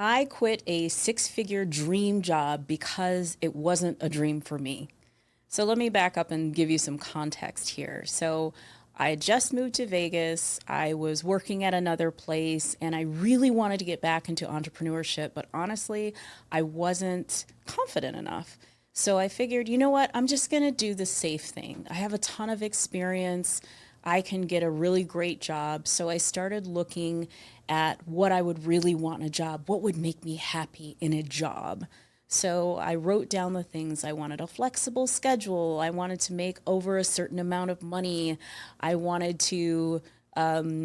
I quit a six-figure dream job because it wasn't a dream for me. So let me back up and give you some context here. So I just moved to Vegas. I was working at another place and I really wanted to get back into entrepreneurship, but honestly, I wasn't confident enough. So I figured, you know what? I'm just going to do the safe thing. I have a ton of experience. I can get a really great job. So I started looking at what I would really want in a job, what would make me happy in a job. So I wrote down the things. I wanted a flexible schedule. I wanted to make over a certain amount of money. I wanted to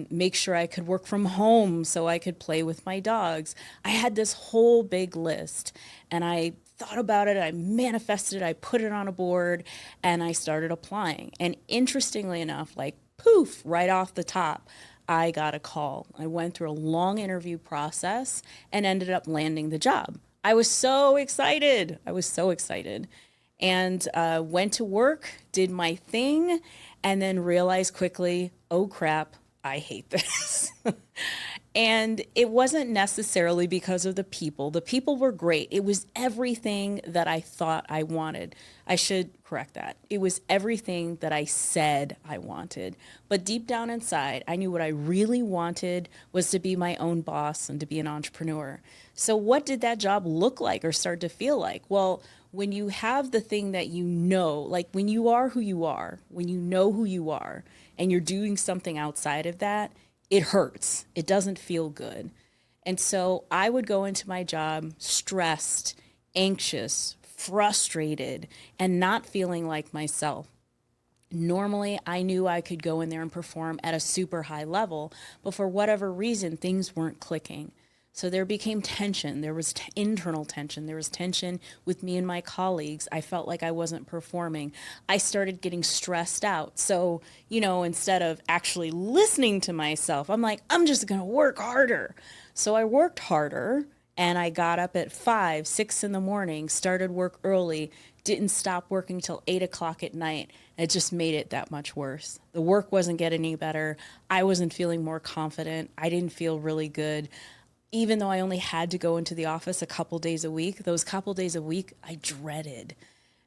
make sure I could work from home so I could play with my dogs. I had this whole big list and I thought about it, I manifested it, I put it on a board, and I started applying. And interestingly enough, like poof, right off the top, I got a call. I went through a long interview process and ended up landing the job. I was so excited. I was so excited. And went to work, did my thing, and then realized quickly, oh crap, I hate this. And it wasn't necessarily because of the people. The people were great. It was everything that I thought I wanted. I should correct that. It was everything that I said I wanted. But deep down inside, I knew what I really wanted was to be my own boss and to be an entrepreneur. So, what did that job look like or start to feel like? Well, when you have the thing that you know, like when you are who you are, when you know who you are, and you're doing something outside of that, it hurts. It doesn't feel good. And so I would go into my job stressed, anxious, frustrated, and not feeling like myself. Normally, I knew I could go in there and perform at a super high level, but for whatever reason, things weren't clicking. So there became tension. There was internal tension. There was tension with me and my colleagues. I felt like I wasn't performing. I started getting stressed out. So, instead of actually listening to myself, I'm like, I'm just going to work harder. So I worked harder and I got up at 5, 6 in the morning, started work early, didn't stop working till 8 o'clock at night. It just made it that much worse. The work wasn't getting any better. I wasn't feeling more confident. I didn't feel really good. Even though I only had to go into the office a couple days a week, those couple days a week I dreaded.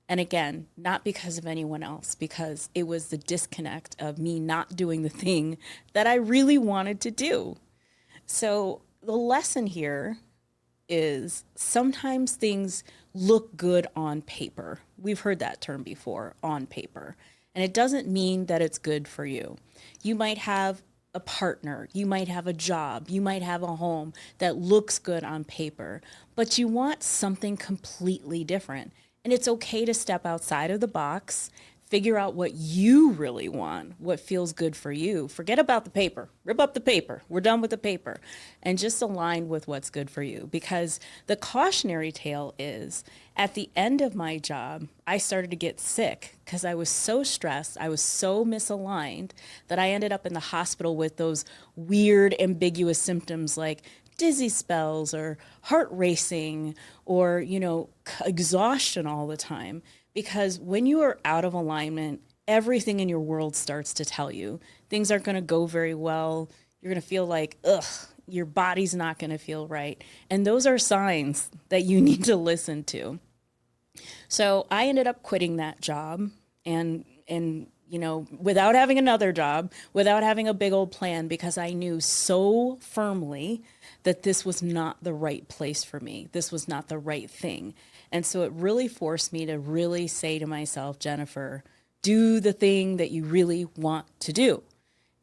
And again, not because of anyone else, because it was the disconnect of me not doing the thing that I really wanted to do. So the lesson here is sometimes things look good on paper. We've heard that term before, on paper. And it doesn't mean that it's good for you. You might have a partner, you might have a job, you might have a home that looks good on paper, but you want something completely different. And it's okay to step outside of the box, figure out what you really want, what feels good for you. Forget about the paper, rip up the paper. We're done with the paper, and just align with what's good for you. Because the cautionary tale is at the end of my job, I started to get sick because I was so stressed, I was so misaligned that I ended up in the hospital with those weird, ambiguous symptoms like dizzy spells or heart racing or, exhaustion all the time. Because when you are out of alignment, everything in your world starts to tell you things aren't going to go very well. You're going to feel like, ugh, your body's not going to feel right. And those are signs that you need to listen to. So I ended up quitting that job and without having another job, without having a big old plan, because I knew so firmly that this was not the right place for me. This was not the right thing. And so it really forced me to really say to myself, Jennifer, do the thing that you really want to do.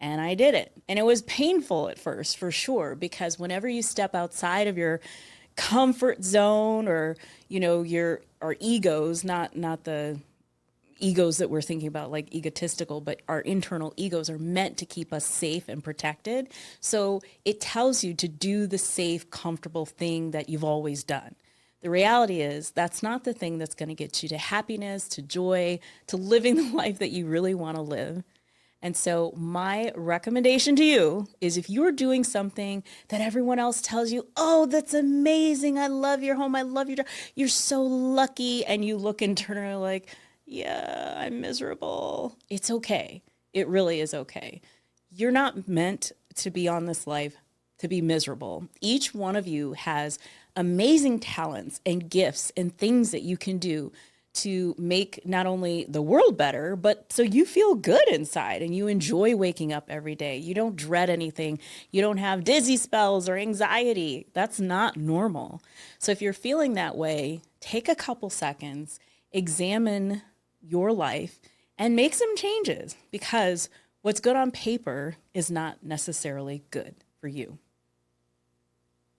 And I did it. And it was painful at first, for sure, because whenever you step outside of your comfort zone or, your our egos, not the egos that we're thinking about like egotistical, but our internal egos are meant to keep us safe and protected. So it tells you to do the safe, comfortable thing that you've always done. The reality is that's not the thing that's going to get you to happiness, to joy, to living the life that you really want to live. And so my recommendation to you is if you're doing something that everyone else tells you, oh, that's amazing. I love your home. I love your job. You're so lucky. And you look internally like, yeah, I'm miserable. It's okay. It really is okay. You're not meant to be on this life to be miserable. Each one of you has amazing talents and gifts and things that you can do to make not only the world better, but so you feel good inside and you enjoy waking up every day. You don't dread anything. You don't have dizzy spells or anxiety. That's not normal. So if you're feeling that way, take a couple seconds, examine your life, and make some changes, because what's good on paper is not necessarily good for you.